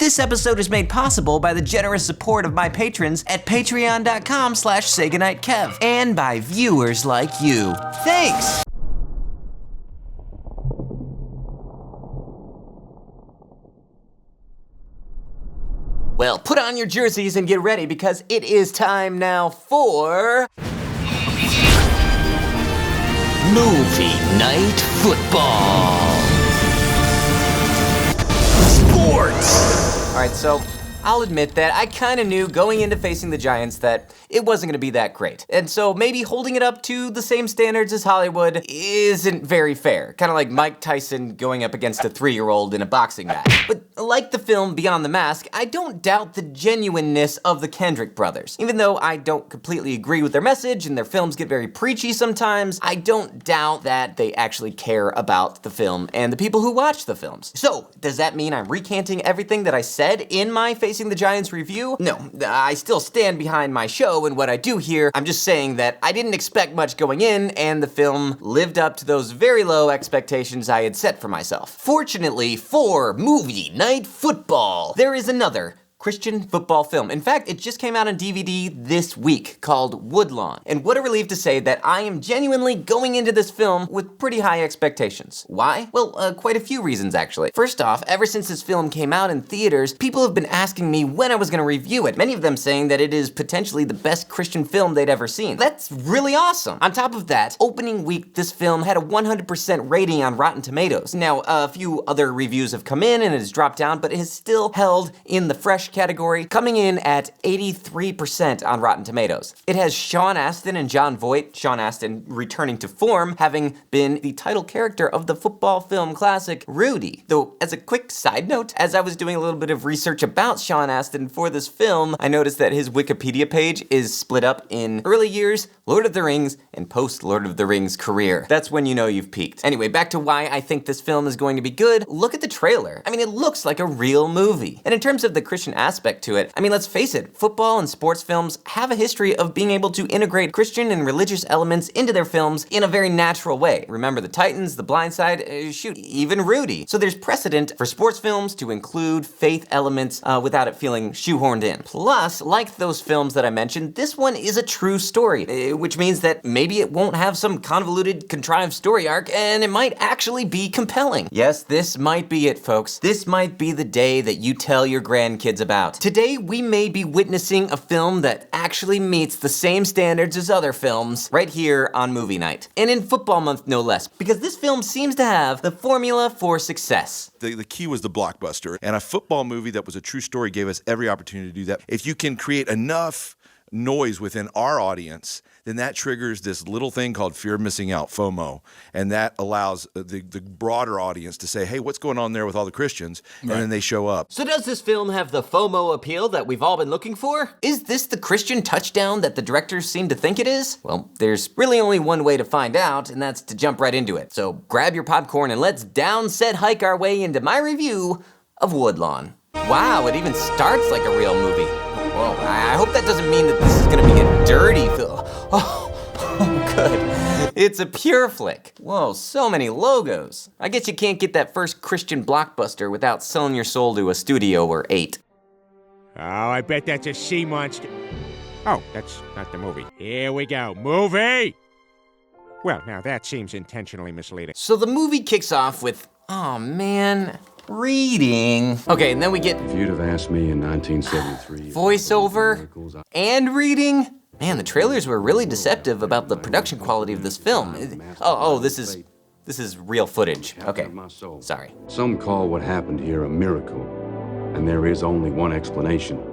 This episode is made possible by the generous support of my patrons at patreon.com/SayGoodnightKev and by viewers like you. Thanks! Well, put on your jerseys and get ready because it is time now for Movie Night Football. Sports! All right, so I'll admit that I kind of knew going into facing the Giants that it wasn't going to be that great. And so maybe holding it up to the same standards as Hollywood isn't very fair. Kind of like Mike Tyson going up against a 3-year-old in a boxing match. But like the film Beyond the Mask, I don't doubt the genuineness of the Kendrick brothers. Even though I don't completely agree with their message and their films get very preachy sometimes, I don't doubt that they actually care about the film and the people who watch the films. So, does that mean I'm recanting everything that I said in my Facing the Giants review? No, I still stand behind my show and what I do here. I'm just saying that I didn't expect much going in, and the film lived up to those very low expectations I had set for myself. Fortunately for Movie Night Football, there is another Christian football film. In fact, it just came out on DVD this week called Woodlawn. And what a relief to say that I am genuinely going into this film with pretty high expectations. Why? Well, quite a few reasons actually. First off, ever since this film came out in theaters, people have been asking me when I was gonna review it. Many of them saying that it is potentially the best Christian film they'd ever seen. That's really awesome. On top of that, opening week, this film had a 100% rating on Rotten Tomatoes. Now, a few other reviews have come in and it has dropped down, but it has still held in the fresh category, coming in at 83% on Rotten Tomatoes. It has Sean Astin and Jon Voight, Sean Astin returning to form, having been the title character of the football film classic Rudy. Though, as a quick side note, as I was doing a little bit of research about Sean Astin for this film, I noticed that his Wikipedia page is split up in early years, Lord of the Rings, and post-Lord of the Rings career. That's when you know you've peaked. Anyway, back to why I think this film is going to be good. Look at the trailer. I mean, it looks like a real movie. And in terms of the Christian aspect to it, I mean, let's face it, football and sports films have a history of being able to integrate Christian and religious elements into their films in a very natural way. Remember the Titans, The Blind Side, shoot, even Rudy. So there's precedent for sports films to include faith elements without it feeling shoehorned in. Plus, like those films that I mentioned, this one is a true story, which means that maybe it won't have some convoluted, contrived story arc, and it might actually be compelling. Yes, this might be it, folks. This might be the day that you tell your grandkids about. Today, we may be witnessing a film that actually meets the same standards as other films right here on Movie Night. And in football month, no less, because this film seems to have the formula for success. The key was the blockbuster, and a football movie that was a true story gave us every opportunity to do that. If you can create enough noise within our audience, then that triggers this little thing called fear of missing out, FOMO, and that allows the broader audience to say, hey, what's going on there with all the Christians? Right. And then they show up. So does this film have the FOMO appeal that we've all been looking for? Is this the Christian touchdown that the directors seem to think it is? Well, there's really only one way to find out, and that's to jump right into it. So grab your popcorn and let's downset hike our way into my review of Woodlawn. Wow, it even starts like a real movie. Whoa, I hope that doesn't mean that this is gonna be a dirty film. Oh, good. It's a pure flick. Whoa, so many logos. I guess you can't get that first Christian blockbuster without selling your soul to a studio or 8. Oh, I bet that's a sea monster. Oh, that's not the movie. Here we go. Movie! Well, now that seems intentionally misleading. So the movie kicks off with, oh man, reading. Okay, and then we get if you'd have asked me in 1973 voiceover and reading. Man, the trailers were really deceptive about the production quality of this film. This is real footage. Okay, sorry. Some call what happened here a miracle, and there is only one explanation.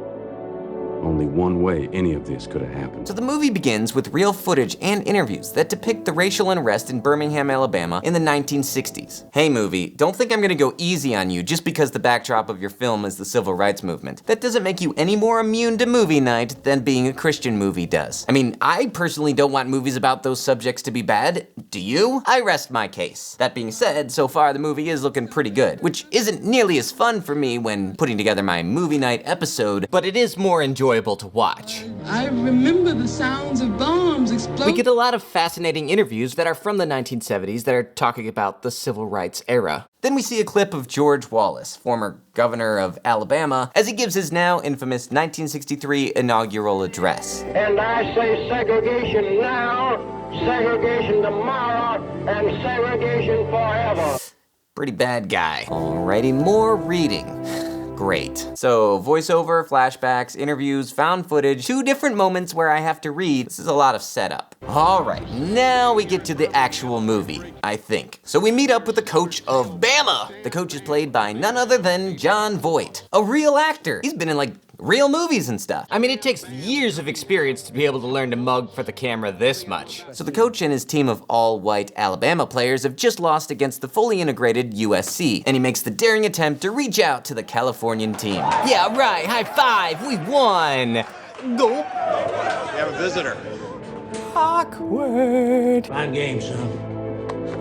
Only one way any of this could have happened. So the movie begins with real footage and interviews that depict the racial unrest in Birmingham, Alabama in the 1960s. Hey movie, don't think I'm gonna go easy on you just because the backdrop of your film is the civil rights movement. That doesn't make you any more immune to movie night than being a Christian movie does. I mean, I personally don't want movies about those subjects to be bad. Do you? I rest my case. That being said, so far the movie is looking pretty good, which isn't nearly as fun for me when putting together my movie night episode, but it is more enjoyable enjoyable to watch. I remember the sounds of bombs exploding. We get a lot of fascinating interviews that are from the 1970s that are talking about the civil rights era. Then we see a clip of George Wallace, former governor of Alabama, as he gives his now infamous 1963 inaugural address. And I say segregation now, segregation tomorrow, and segregation forever. Pretty bad guy. Alrighty, more reading. Great. So, voiceover, flashbacks, interviews, found footage, 2 different moments where I have to read. This is a lot of setup. Alright, now we get to the actual movie, I think. So we meet up with the coach of Bama. The coach is played by none other than Jon Voight, a real actor. He's been in like real movies and stuff. I mean, it takes years of experience to be able to learn to mug for the camera this much. So the coach and his team of all-white Alabama players have just lost against the fully integrated USC, and he makes the daring attempt to reach out to the Californian team. Yeah, right, high five, we won! Go! We have a visitor. Awkward. Fine game, son.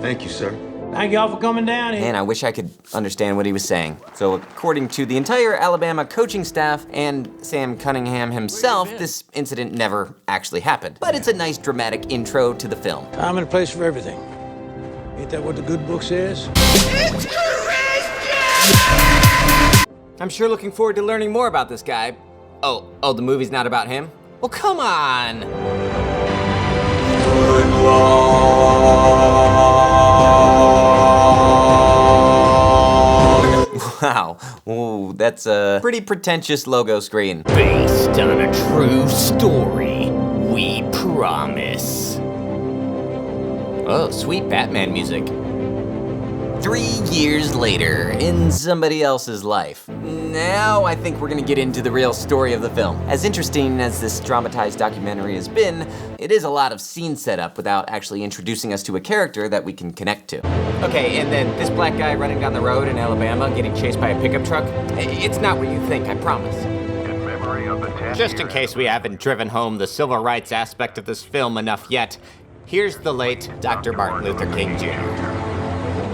Thank you, sir. Thank y'all for coming down here. Man, I wish I could understand what he was saying. So according to the entire Alabama coaching staff and Sam Cunningham himself, this incident never actually happened. But it's a nice dramatic intro to the film. Time and a place for everything. Ain't that what the good book says? I'm sure looking forward to learning more about this guy. Oh, the movie's not about him? Well, come on! Wow, ooh, that's a pretty pretentious logo screen. Based on a true story, we promise. Oh, sweet Batman music. 3 years later, in somebody else's life. Now I think we're gonna get into the real story of the film. As interesting as this dramatized documentary has been, it is a lot of scene setup without actually introducing us to a character that we can connect to. Okay, and then this black guy running down the road in Alabama getting chased by a pickup truck, it's not what you think, I promise. Just in case we haven't driven home the civil rights aspect of this film enough yet, here's the late Dr. Martin Luther King Jr.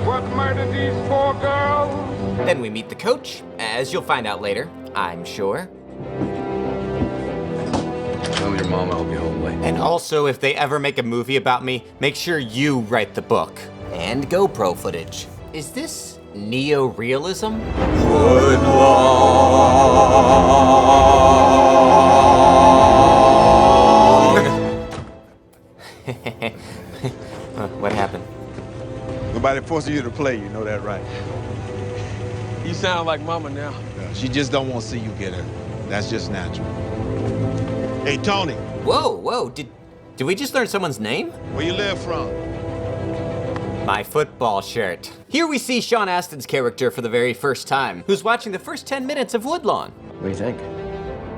What murdered these 4 girls? Then we meet the coach, as you'll find out later, I'm sure. Tell your mom I'll be home late. And also, if they ever make a movie about me, make sure you write the book. And GoPro footage. Is this neo-realism? What happened? Nobody forcing you to play, you know that, right? You sound like mama now. She just don't want to see you get her. That's just natural. Hey, Tony, Whoa, did we just learn someone's name? where you live from? My football shirt. Here we see Sean Astin's character for the very first time, who's watching the first 10 minutes of Woodlawn. What do you think?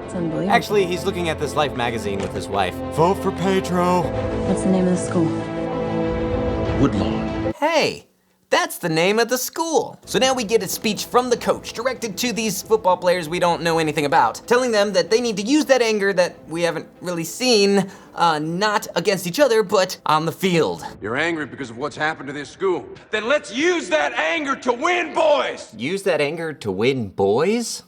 It's unbelievable. Actually, he's looking at this Life magazine with his wife. Vote for Pedro. What's the name of the school? Woodlawn. Hey, that's the name of the school. So now we get a speech from the coach directed to these football players we don't know anything about, telling them that they need to use that anger that we haven't really seen, not against each other, but on the field. You're angry because of what's happened to this school. Then let's use that anger to win, boys! Use that anger to win, boys?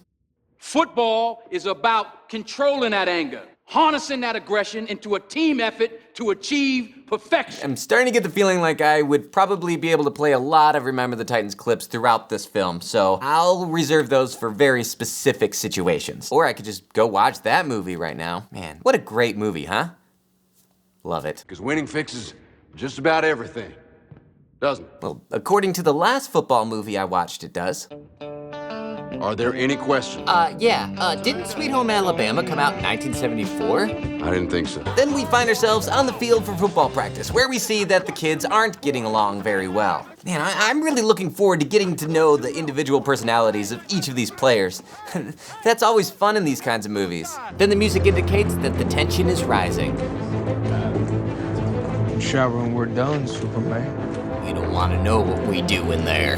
Football is about controlling that anger, harnessing that aggression into a team effort to achieve perfection. I'm starting to get the feeling like I would probably be able to play a lot of Remember the Titans clips throughout this film, so I'll reserve those for very specific situations. Or I could just go watch that movie right now. Man, what a great movie, huh? Love it. Because winning fixes just about everything, doesn't it? Well, according to the last football movie I watched, it does. Are there any questions? Didn't Sweet Home Alabama come out in 1974? I didn't think so. Then we find ourselves on the field for football practice, where we see that the kids aren't getting along very well. Man, I'm really looking forward to getting to know the individual personalities of each of these players. That's always fun in these kinds of movies. Then the music indicates that the tension is rising. Shower when we're done, Superman. You don't want to know what we do in there.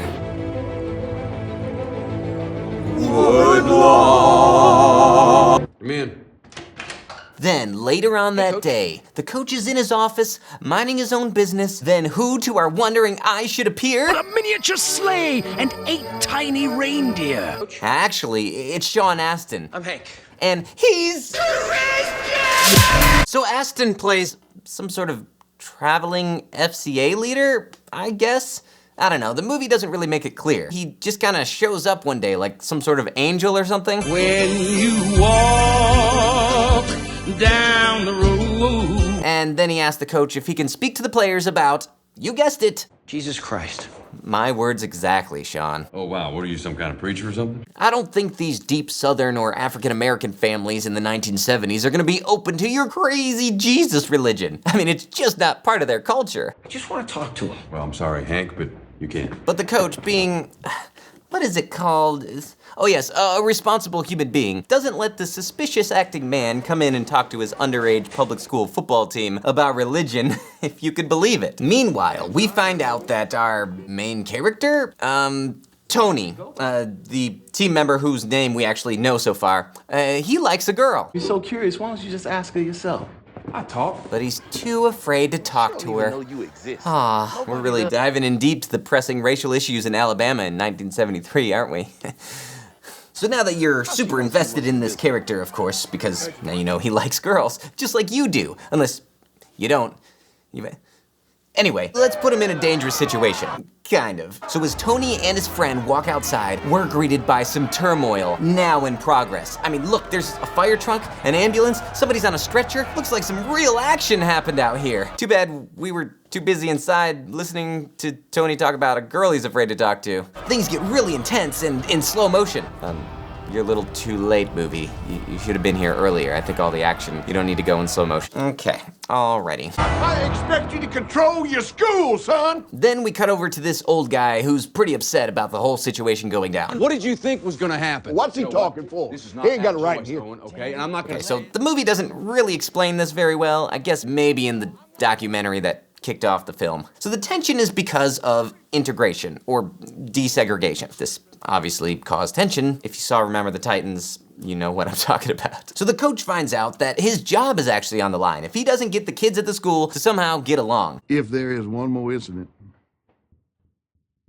Woodlawn! Come in. Then then, later on that day, the coach is in his office, minding his own business. Then who to our wondering eyes should appear? A miniature sleigh and 8 tiny reindeer. Actually, it's Sean Astin. I'm Hank. And he's... So Astin plays some sort of traveling FCA leader, I guess? I don't know, the movie doesn't really make it clear. He just kind of shows up one day like some sort of angel or something. When you walk down the road. And then he asks the coach if he can speak to the players about, you guessed it, Jesus Christ. My words exactly, Sean. Oh, wow. What are you, some kind of preacher or something? I don't think these deep Southern or African-American families in the 1970s are gonna be open to your crazy Jesus religion. I mean, it's just not part of their culture. I just want to talk to him. Well, I'm sorry, Hank, but you can't. But the coach, being, what is it called? Oh yes, a responsible human being, doesn't let the suspicious acting man come in and talk to his underage public school football team about religion, if you could believe it. Meanwhile, we find out that our main character, Tony, the team member whose name we actually know so far, he likes a girl. You're so curious, why don't you just ask her yourself? I talk. But he's too afraid to talk to her. Ah, we're really diving in deep to the pressing racial issues in Alabama in 1973, aren't we? So now that you're super invested in this character, of course, because now you know he likes girls, just like you do, unless you don't. Anyway, let's put him in a dangerous situation. Kind of. So as Tony and his friend walk outside, we're greeted by some turmoil now in progress. I mean, look, there's a fire truck, an ambulance, somebody's on a stretcher. Looks like some real action happened out here. Too bad we were too busy inside listening to Tony talk about a girl he's afraid to talk to. Things get really intense and in slow motion. You're a little too late, movie. You should have been here earlier. I think all the action, you don't need to go in slow motion. Okay, alrighty. I expect you to control your school, son! Then we cut over to this old guy who's pretty upset about the whole situation going down. What did you think was gonna happen? What's he talking for? This is not He ain't got it right choice, here. Owen, okay? And I'm not gonna Okay, so the movie doesn't really explain this very well. I guess maybe in the documentary that kicked off the film. So the tension is because of integration or desegregation. This obviously caused tension. If you saw Remember the Titans, you know what I'm talking about. So the coach finds out that his job is actually on the line if he doesn't get the kids at the school to somehow get along. If there is one more incident,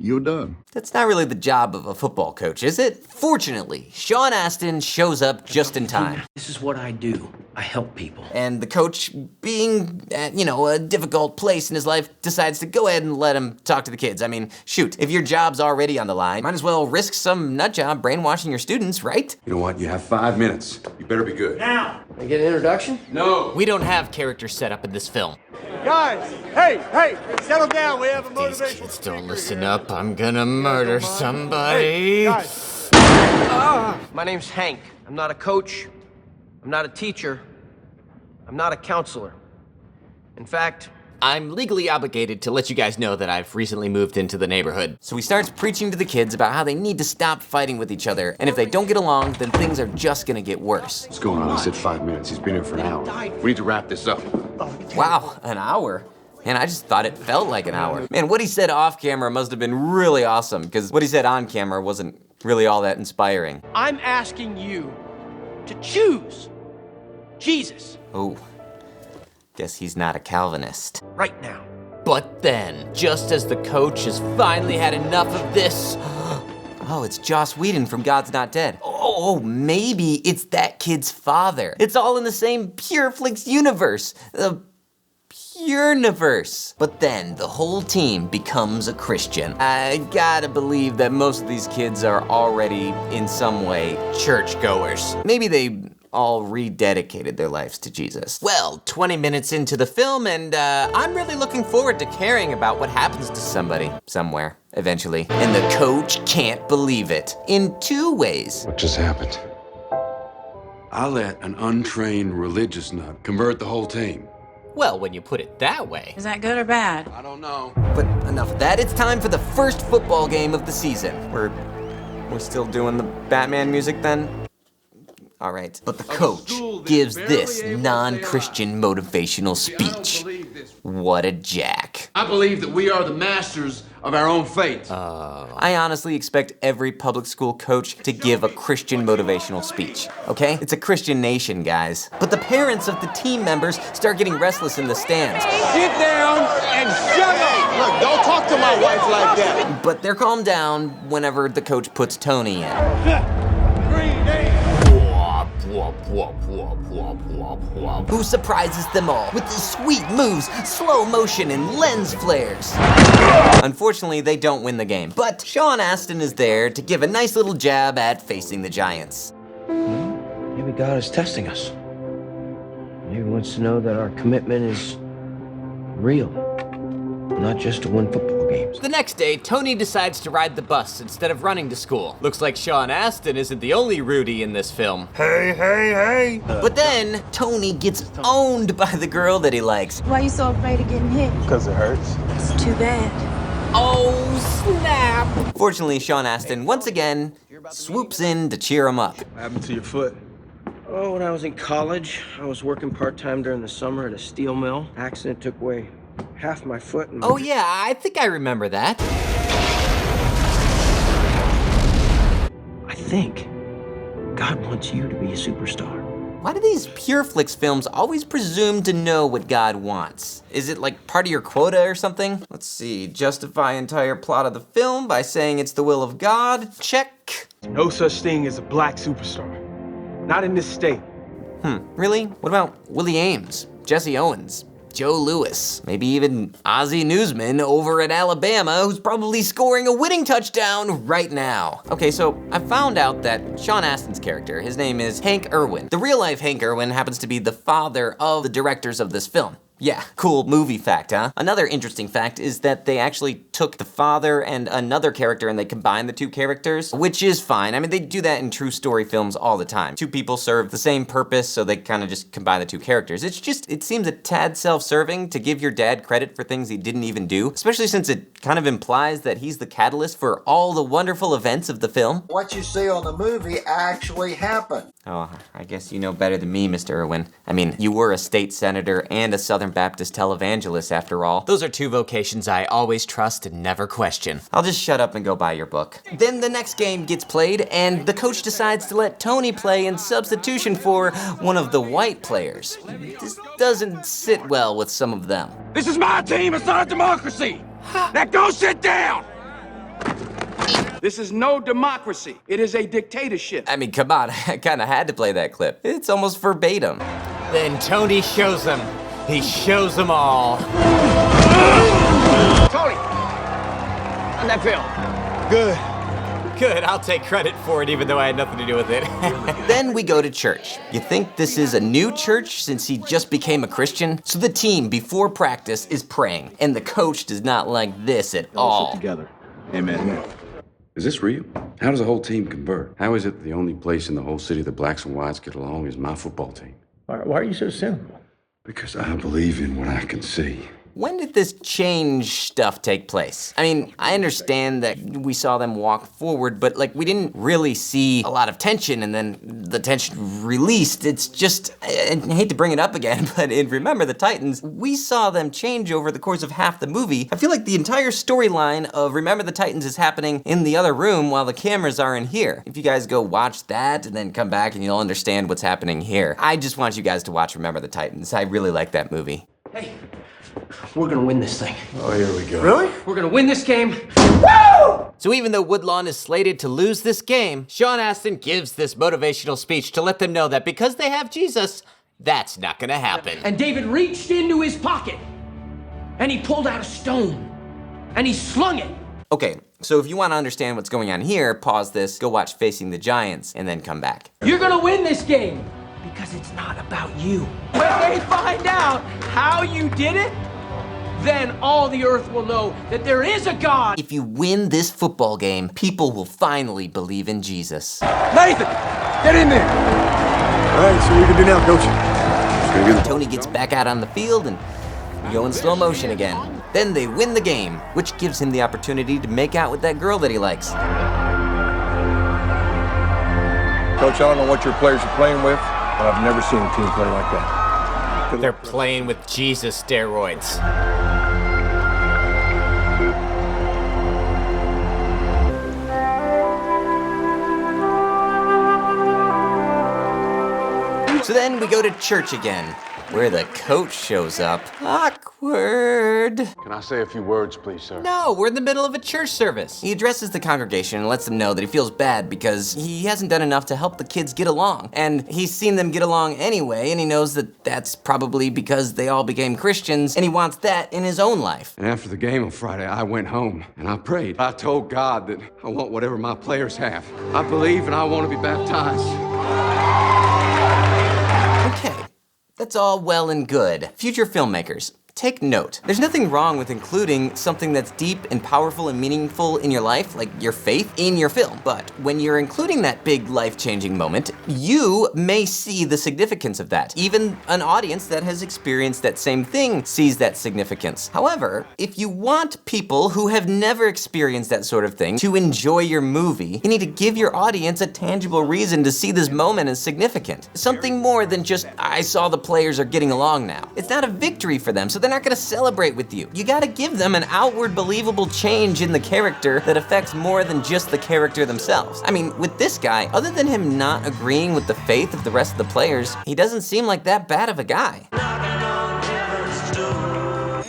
you're done. That's not really the job of a football coach, is it? Fortunately, Sean Astin shows up just in time. This is what I do. I help people. And the coach, being at, a difficult place in his life, decides to go ahead and let him talk to the kids. I mean, shoot, if your job's already on the line, might as well risk some nutjob brainwashing your students, right? You know what? You have 5 minutes. You better be good. Now! Can I get an introduction? No! We don't have characters set up in this film. Guys, hey, settle down. We have a motivational These kids don't listen up. I'm gonna murder somebody. Hey, guys. My name's Hank. I'm not a coach. I'm not a teacher. I'm not a counselor. In fact, I'm legally obligated to let you guys know that I've recently moved into the neighborhood. So he starts preaching to the kids about how they need to stop fighting with each other, and if they don't get along, then things are just gonna get worse. What's going on? I said 5 minutes. He's been here for an hour. We need to wrap this up. Wow, an hour? Man, I just thought it felt like an hour. Man, what he said off camera must have been really awesome, because what he said on camera wasn't really all that inspiring. I'm asking you to choose Jesus Oh, guess he's not a Calvinist. right now. But then, just as the coach has finally had enough of this, oh, it's Joss Whedon from God's Not Dead. Oh, maybe it's that kid's father. It's all in the same PureFlix universe. The Pure-niverse. But then the whole team becomes a Christian. I gotta believe that most of these kids are already, in some way, churchgoers. Maybe they all rededicated their lives to Jesus. Well, 20 minutes into the film, and I'm really looking forward to caring about what happens to somebody, somewhere, eventually. And the coach can't believe it, in 2 ways. What just happened? I let an untrained religious nut convert the whole team. Well, when you put it that way. Is that good or bad? I don't know. But enough of that, it's time for the first football game of the season. We're still doing the Batman music then? All right, but the coach gives this non-Christian motivational speech. What a jack. I believe that we are the masters of our own fate. I honestly expect every public school coach to give a Christian motivational speech, okay? It's a Christian nation, guys. But the parents of the team members start getting restless in the stands. Sit down and shut up! Look, don't talk to my wife like that. But they're calmed down whenever the coach puts Tony in. Who surprises them all with his sweet moves, slow motion, and lens flares. Unfortunately, they don't win the game, but Sean Astin is there to give a nice little jab at facing the Giants. Maybe God is testing us. Maybe he wants to know that our commitment is real, not just to win football games. The next day, Tony decides to ride the bus instead of running to school. Looks like Sean Astin isn't the only Rudy in this film. Hey. But then, Tony gets owned by the girl that he likes. Why are you so afraid of getting hit? Because it hurts. It's too bad. Oh, snap! Fortunately, Sean Astin once again swoops in to cheer him up. What happened to your foot? Oh, when I was in college, I was working part-time during the summer at a steel mill. Accident took away half my foot and... Oh yeah, I think I remember that. I think God wants you to be a superstar. Why do these Pure Flix films always presume to know what God wants? Is it like part of your quota or something? Let's see, justify entire plot of the film by saying it's the will of God. Check. No such thing as a black superstar. Not in this state. Really? What about Willie Ames, Jesse Owens, Joe Louis, maybe even Ozzie Newsman over at Alabama, who's probably scoring a winning touchdown right now. Okay, so I found out that Sean Astin's character, his name is Hank Irwin. The real life Hank Irwin happens to be the father of the directors of this film. Yeah, cool movie fact, huh? Another interesting fact is that they actually took the father and another character and they combined the two characters, which is fine. I mean, they do that in true story films all the time. Two people serve the same purpose, so they kind of just combine the two characters. It's just, it seems a tad self-serving to give your dad credit for things he didn't even do, especially since it kind of implies that he's the catalyst for all the wonderful events of the film. What you see on the movie actually happened. Oh, I guess you know better than me, Mr. Irwin. I mean, you were a state senator and a Southern Baptist televangelist after all. Those are two vocations I always trust and never question. I'll just shut up and go buy your book. Then the next game gets played and the coach decides to let Tony play in substitution for one of the white players. This doesn't sit well with some of them. This is my team, it's not a democracy! Now go sit down! This is no democracy. It is a dictatorship. I mean, come on, I kinda had to play that clip. It's almost verbatim. Then Tony shows them. He shows them all. Tony! How'd that feel? Good, I'll take credit for it even though I had nothing to do with it. Then we go to church. You think this is a new church since he just became a Christian? So the team before practice is praying, and the coach does not like this at all. Together. Amen. Is this real? How does the whole team convert? How is it the only place in the whole city that blacks and whites get along is my football team? Why are you so cynical? Because I believe in what I can see. When did this change stuff take place? I mean, I understand that we saw them walk forward, but like we didn't really see a lot of tension and then the tension released. It's just, I hate to bring it up again, but in Remember the Titans, we saw them change over the course of half the movie. I feel like the entire storyline of Remember the Titans is happening in the other room while the cameras are in here. If you guys go watch that and then come back and you'll understand what's happening here. I just want you guys to watch Remember the Titans. I really like that movie. Hey, we're gonna win this thing. Oh, here we go. Really? We're gonna win this game. So even though Woodlawn is slated to lose this game, Sean Astin gives this motivational speech to let them know that because they have Jesus, that's not gonna happen. And David reached into his pocket, and he pulled out a stone, and he slung it. Okay, so if you want to understand what's going on here, pause this, go watch Facing the Giants, and then come back. You're gonna win this game, because it's not about you. When they find out how you did it, then all the earth will know that there is a God. If you win this football game, people will finally believe in Jesus. Nathan, get in there! All right, so what are you gonna do now, coach? Tony gets back out on the field and we go in slow motion again. Then they win the game, which gives him the opportunity to make out with that girl that he likes. Coach, I don't know what your players are playing with, but I've never seen a team play like that. They're playing with Jesus steroids. So then we go to church again, where the coach shows up. Awkward. Can I say a few words, please, sir? No, we're in the middle of a church service. He addresses the congregation and lets them know that he feels bad because he hasn't done enough to help the kids get along. And he's seen them get along anyway, and he knows that that's probably because they all became Christians, and he wants that in his own life. And after the game on Friday, I went home and I prayed. I told God that I want whatever my players have. I believe and I want to be baptized. Okay. That's all well and good. Future filmmakers, take note. There's nothing wrong with including something that's deep and powerful and meaningful in your life, like your faith, in your film. But when you're including that big life-changing moment, you may see the significance of that. Even an audience that has experienced that same thing sees that significance. However, if you want people who have never experienced that sort of thing to enjoy your movie, you need to give your audience a tangible reason to see this moment as significant. Something more than just, I saw the players are getting along now. It's not a victory for them, so they're not gonna celebrate with you. You gotta give them an outward believable change in the character that affects more than just the character themselves. I mean, with this guy, other than him not agreeing with the faith of the rest of the players, he doesn't seem like that bad of a guy.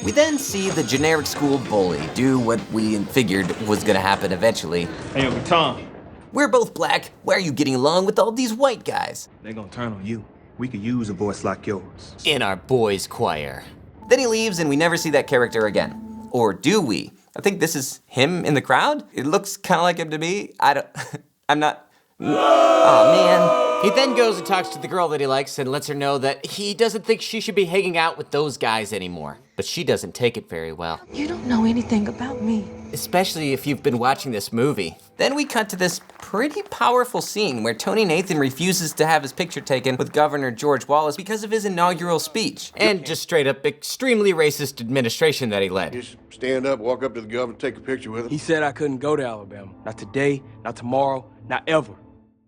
We then see the generic school bully do what we figured was gonna happen eventually. Hey, Uncle Tom. We're both black. Why are you getting along with all these white guys? They're gonna turn on you. We could use a voice like yours. In our boys' choir. Then he leaves and we never see that character again. Or do we? I think this is him in the crowd. It looks kind of like him to me. I'm not. Oh man. He then goes and talks to the girl that he likes and lets her know that he doesn't think she should be hanging out with those guys anymore. But she doesn't take it very well. You don't know anything about me. Especially if you've been watching this movie. Then we cut to this pretty powerful scene where Tony Nathan refuses to have his picture taken with Governor George Wallace because of his inaugural speech. And just straight up extremely racist administration that he led. Just stand up, walk up to the governor, take a picture with him. He said I couldn't go to Alabama. Not today, not tomorrow, not ever.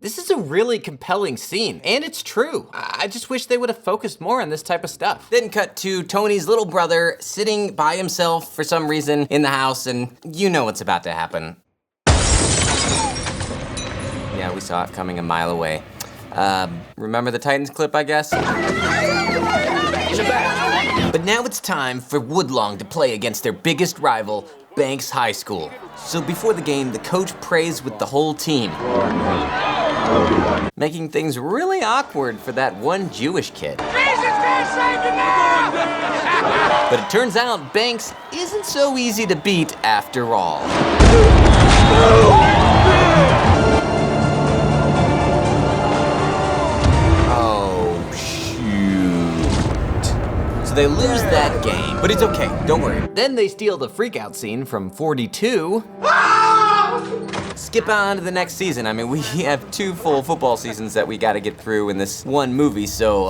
This is a really compelling scene, and it's true. I just wish they would have focused more on this type of stuff. Then cut to Tony's little brother sitting by himself for some reason in the house, and you know what's about to happen. Yeah, we saw it coming a mile away. Remember the Titans clip, I guess? But now it's time for Woodlawn to play against their biggest rival, Banks High School. So before the game, the coach prays with the whole team, making things really awkward for that one Jewish kid. But it turns out Banks isn't so easy to beat after all. Oh, shoot. So they lose that game, but it's okay, don't worry. Then they steal the freakout scene from 42. Skip on to the next season. I mean, we have 2 full football seasons that we gotta get through in this one movie, so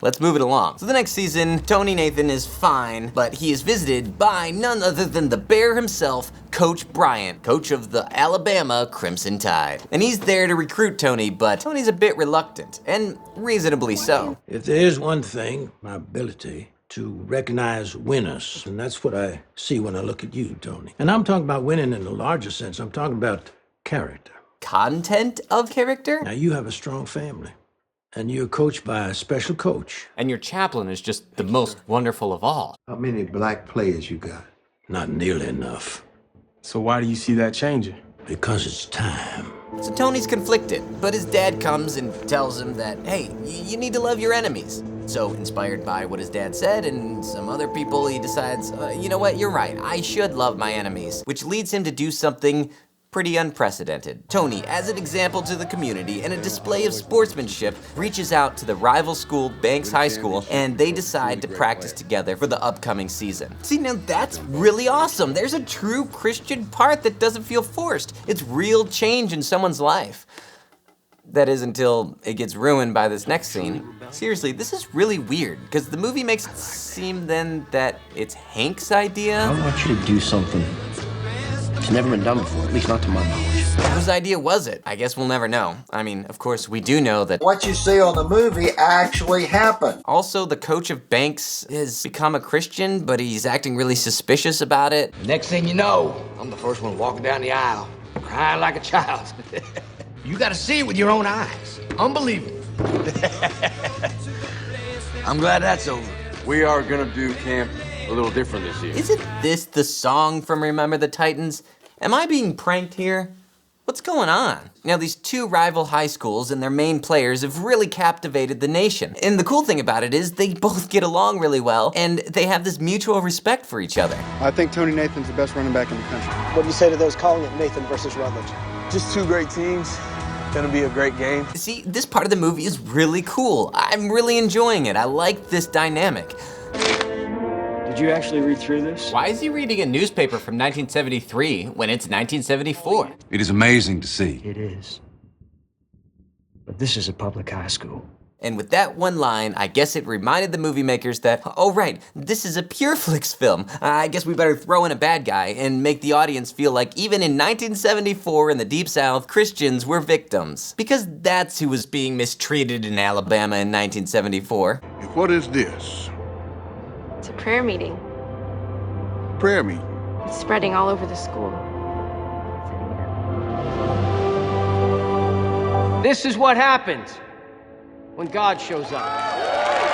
let's move it along. So the next season, Tony Nathan is fine, but he is visited by none other than the bear himself, Coach Bryant, coach of the Alabama Crimson Tide. And he's there to recruit Tony, but Tony's a bit reluctant, and reasonably so. If there is one thing, my ability to recognize winners, and that's what I see when I look at you, Tony. And I'm talking about winning in the larger sense. I'm talking about character. Content of character? Now, you have a strong family, and you're coached by a special coach. And your chaplain is just the most wonderful of all. How many black players you got? Not nearly enough. So why do you see that changing? Because it's time. So Tony's conflicted, but his dad comes and tells him that, hey, you need to love your enemies. So inspired by what his dad said and some other people, he decides, you know what, you're right, I should love my enemies, which leads him to do something pretty unprecedented. Tony, as an example to the community and a display of sportsmanship, reaches out to the rival school, Banks High School, and they decide to practice together for the upcoming season. See, now that's really awesome. There's a true Christian part that doesn't feel forced. It's real change in someone's life. That is until it gets ruined by this next scene. Seriously, this is really weird, because the movie makes it seem then that it's Hank's idea. I want you to do something it's never been done before, at least not to my knowledge. Whose idea was it? I guess we'll never know. I mean, of course, we do know that what you see on the movie actually happened. Also, the coach of Banks has become a Christian, but he's acting really suspicious about it. Next thing you know, I'm the first one walking down the aisle, crying like a child. You gotta see it with your own eyes. Unbelievable. I'm glad that's over. We are gonna do camp a little different this year. Isn't this the song from Remember the Titans? Am I being pranked here? What's going on? Now, these two rival high schools and their main players have really captivated the nation. And the cool thing about it is they both get along really well, and they have this mutual respect for each other. I think Tony Nathan's the best running back in the country. What do you say to those calling it Nathan versus Rutledge? Just two great teams. Gonna be a great game. See, this part of the movie is really cool. I'm really enjoying it. I like this dynamic. Did you actually read through this? Why is he reading a newspaper from 1973 when it's 1974? It is amazing to see. It is. But this is a public high school. And with that one line, I guess it reminded the movie makers that, oh right, this is a Pure Flix film. I guess we better throw in a bad guy and make the audience feel like even in 1974 in the Deep South, Christians were victims. Because that's who was being mistreated in Alabama in 1974. What is this? It's a prayer meeting. Prayer meeting? It's spreading all over the school. This is what happens when God shows up.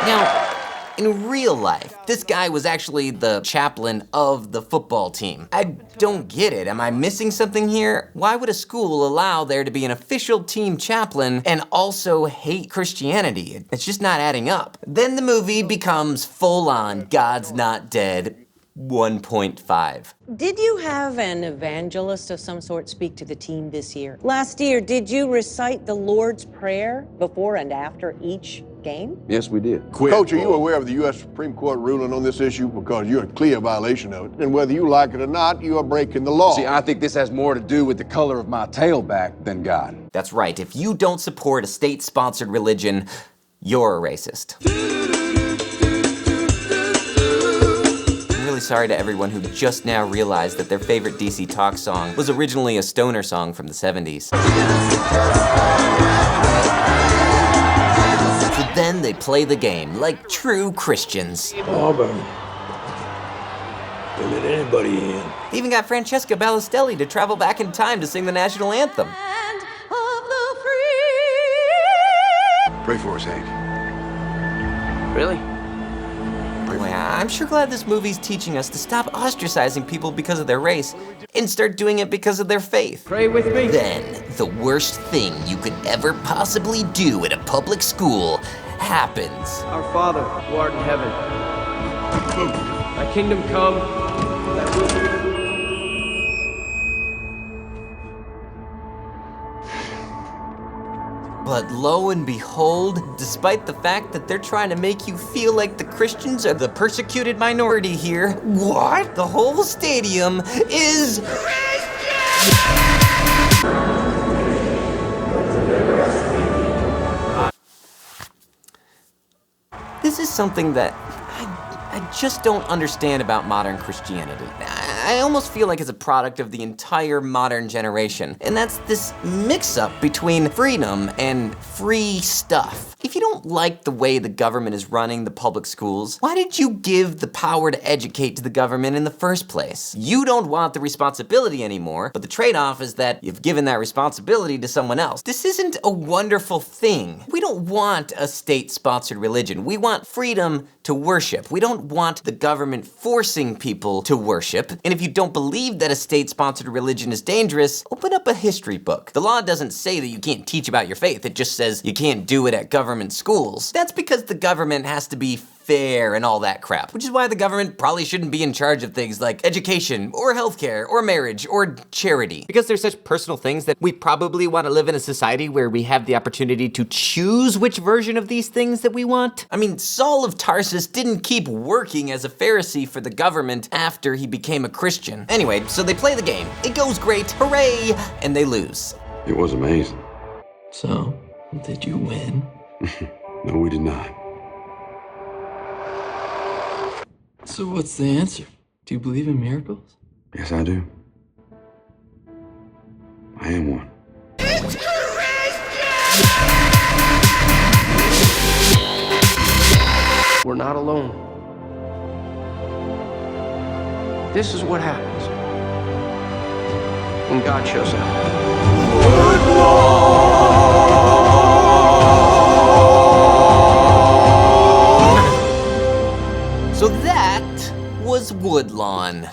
Now, in real life, this guy was actually the chaplain of the football team. I don't get it. Am I missing something here? Why would a school allow there to be an official team chaplain and also hate Christianity? It's just not adding up. Then the movie becomes full-on God's Not Dead 1.5. Did you have an evangelist of some sort speak to the team this year? Last year, did you recite the Lord's Prayer before and after each game? Yes, we did. Coach, are you aware of the U.S. Supreme Court ruling on this issue? Because you're in clear violation of it. And whether you like it or not, you are breaking the law. See, I think this has more to do with the color of my tailback than God. That's right. If you don't support a state-sponsored religion, you're a racist. Sorry to everyone who just now realized that their favorite DC Talk song was originally a stoner song from the 70s. So then they play the game like true Christians. Auburn. Don't let anybody in. They even got Francesca Ballesteros to travel back in time to sing the national anthem. Pray for us, Hank. Really? Boy, I'm sure glad this movie's teaching us to stop ostracizing people because of their race and start doing it because of their faith. Pray with me. Then, the worst thing you could ever possibly do at a public school happens. Our Father, who art in heaven, thy kingdom come, thy will be done. But lo and behold, despite the fact that they're trying to make you feel like the Christians are the persecuted minority here, what? The whole stadium is This is something that I just don't understand about modern Christianity. I almost feel like it's a product of the entire modern generation, and that's this mix-up between freedom and free stuff. If you don't like the way the government is running the public schools, why did you give the power to educate to the government in the first place? You don't want the responsibility anymore, but the trade-off is that you've given that responsibility to someone else. This isn't a wonderful thing. We don't want a state-sponsored religion. We want freedom to worship. We don't want the government forcing people to worship. And if you don't believe that a state-sponsored religion is dangerous, open up a history book. The law doesn't say that you can't teach about your faith. It just says you can't do it at government schools. That's because the government has to be fair and all that crap, which is why the government probably shouldn't be in charge of things like education or healthcare or marriage or charity. Because they're such personal things that we probably want to live in a society where we have the opportunity to choose which version of these things that we want. I mean, Saul of Tarsus didn't keep working as a Pharisee for the government after he became a Christian. Anyway, so they play the game. It goes great, hooray, and they lose. It was amazing. So, did you win? No, we did not. So what's the answer? Do you believe in miracles? Yes, I do. I am one. We're not alone. This is what happens when God shows up. Woodlawn. on.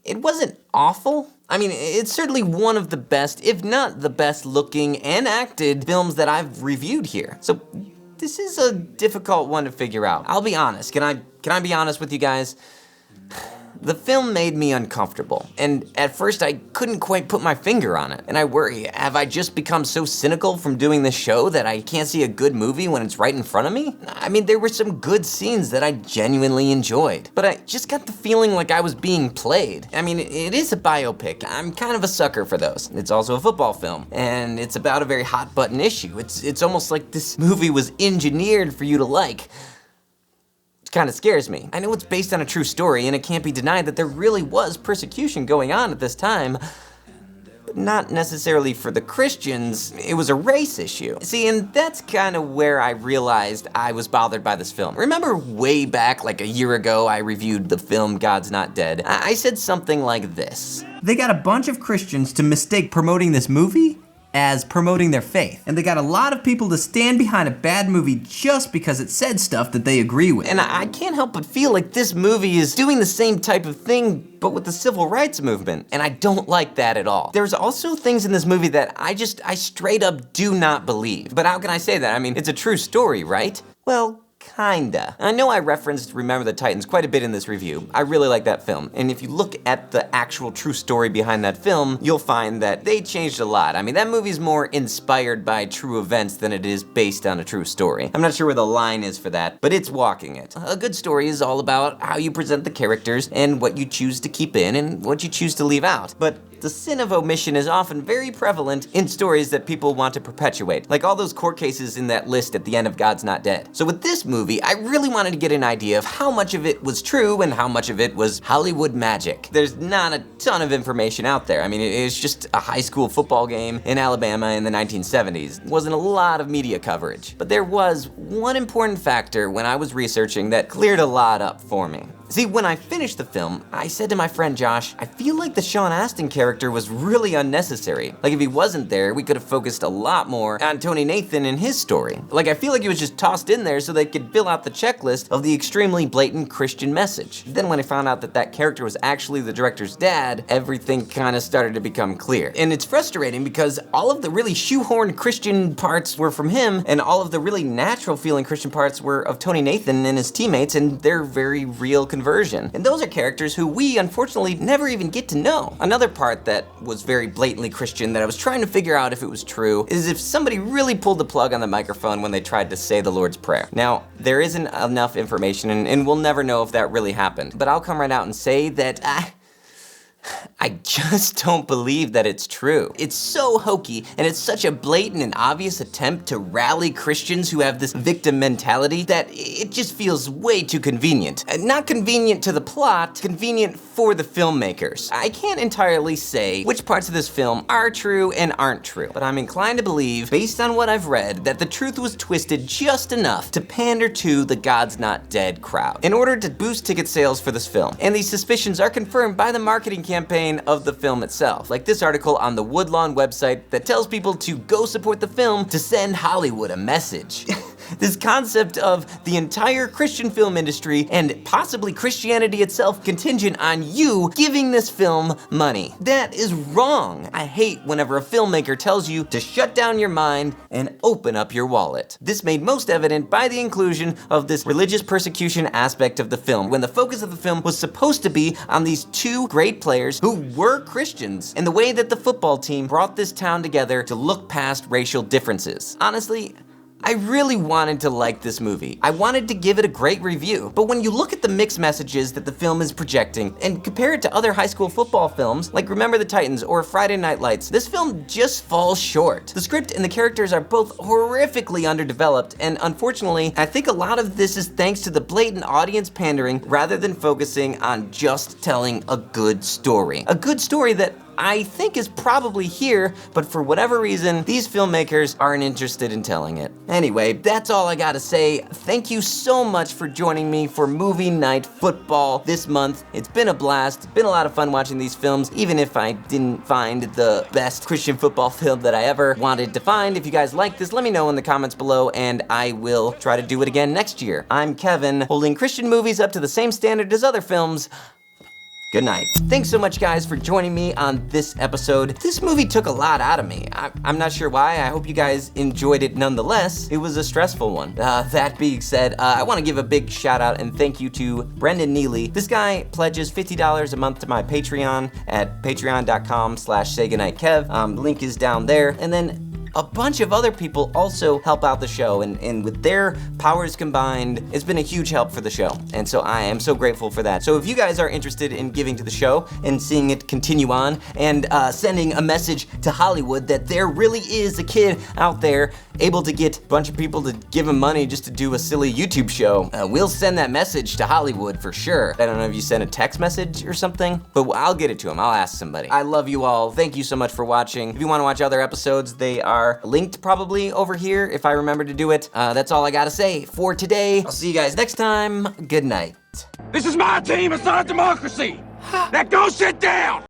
It wasn't awful. I mean, it's certainly one of the best, if not the best looking and acted films that I've reviewed here. So this is a difficult one to figure out. I'll be honest. Can I be honest with you guys? The film made me uncomfortable, and at first I couldn't quite put my finger on it. And I worry, have I just become so cynical from doing this show that I can't see a good movie when it's right in front of me? I mean, there were some good scenes that I genuinely enjoyed, but I just got the feeling like I was being played. I mean, it is a biopic. I'm kind of a sucker for those. It's also a football film, and it's about a very hot button issue. It's almost like this movie was engineered for you to like. Kind of scares me. I know it's based on a true story, and it can't be denied that there really was persecution going on at this time, but not necessarily for the Christians. It was a race issue. See, and that's kind of where I realized I was bothered by this film. Remember way back, like a year ago, I reviewed the film God's Not Dead. I said something like this. They got a bunch of Christians to mistake promoting this movie as promoting their faith. And they got a lot of people to stand behind a bad movie just because it said stuff that they agree with. And I can't help but feel like this movie is doing the same type of thing, but with the civil rights movement. And I don't like that at all. There's also things in this movie that I straight up do not believe. But how can I say that? I mean, it's a true story, right? Well, kinda. I know I referenced Remember the Titans quite a bit in this review. I really like that film. And if you look at the actual true story behind that film, you'll find that they changed a lot. I mean, that movie's more inspired by true events than it is based on a true story. I'm not sure where the line is for that, but it's walking it. A good story is all about how you present the characters and what you choose to keep in and what you choose to leave out. But the sin of omission is often very prevalent in stories that people want to perpetuate, like all those court cases in that list at the end of God's Not Dead. So with this movie, I really wanted to get an idea of how much of it was true and how much of it was Hollywood magic. There's not a ton of information out there. I mean, it's just a high school football game in Alabama in the 1970s. Wasn't a lot of media coverage. But there was one important factor when I was researching that cleared a lot up for me. See, when I finished the film, I said to my friend Josh, I feel like the Sean Astin character was really unnecessary. Like if he wasn't there, we could have focused a lot more on Tony Nathan and his story. Like I feel like he was just tossed in there so they could fill out the checklist of the extremely blatant Christian message. Then when I found out that that character was actually the director's dad, everything kind of started to become clear. And it's frustrating because all of the really shoehorned Christian parts were from him, and all of the really natural feeling Christian parts were of Tony Nathan and his teammates and their very real conversion. And those are characters who we unfortunately never even get to know. Another part that was very blatantly Christian that I was trying to figure out if it was true is if somebody really pulled the plug on the microphone when they tried to say the Lord's Prayer. Now, there isn't enough information and we'll never know if that really happened. But I'll come right out and say that I just don't believe that it's true. It's so hokey, and it's such a blatant and obvious attempt to rally Christians who have this victim mentality that it just feels way too convenient. Not convenient to the plot, convenient for the filmmakers. I can't entirely say which parts of this film are true and aren't true, but I'm inclined to believe, based on what I've read, that the truth was twisted just enough to pander to the God's Not Dead crowd in order to boost ticket sales for this film. And these suspicions are confirmed by the marketing campaign of the film itself, like this article on the Woodlawn website that tells people to go support the film to send Hollywood a message. This concept of the entire Christian film industry and possibly Christianity itself contingent on you giving this film money. That is wrong. I hate whenever a filmmaker tells you to shut down your mind and open up your wallet. This made most evident by the inclusion of this religious persecution aspect of the film, when the focus of the film was supposed to be on these two great players who were Christians, and the way that the football team brought this town together to look past racial differences. Honestly, I really wanted to like this movie. I wanted to give it a great review, but when you look at the mixed messages that the film is projecting and compare it to other high school football films like Remember the Titans or Friday Night Lights, this film just falls short. The script and the characters are both horrifically underdeveloped, and unfortunately, I think a lot of this is thanks to the blatant audience pandering rather than focusing on just telling a good story. A good story that I think is probably here, but for whatever reason, these filmmakers aren't interested in telling it. Anyway, that's all I gotta say. Thank you so much for joining me for Movie Night Football this month. It's been a blast. It's been a lot of fun watching these films, even if I didn't find the best Christian football film that I ever wanted to find. If you guys like this, let me know in the comments below, and I will try to do it again next year. I'm Kevin, holding Christian movies up to the same standard as other films. Good night. Thanks so much, guys, for joining me on this episode. This movie took a lot out of me. I'm not sure why. I hope you guys enjoyed it nonetheless. It was a stressful one. That being said, I want to give a big shout out and thank you to Brendan Neely. This guy pledges $50 a month to my Patreon at patreon.com/saygoodnightkev. Link is down there. And then a bunch of other people also help out the show, and with their powers combined, it's been a huge help for the show. And so I am so grateful for that. So if you guys are interested in giving to the show and seeing it continue on and sending a message to Hollywood that there really is a kid out there able to get a bunch of people to give him money just to do a silly YouTube show, we'll send that message to Hollywood for sure. I don't know if you send a text message or something, but I'll get it to him. I'll ask somebody. I love you all. Thank you so much for watching. If you want to watch other episodes, they are linked probably over here if I remember to do it. That's all I gotta say for today. I'll see you guys next time. Good night. This is my team. It's not a democracy. Now go sit down.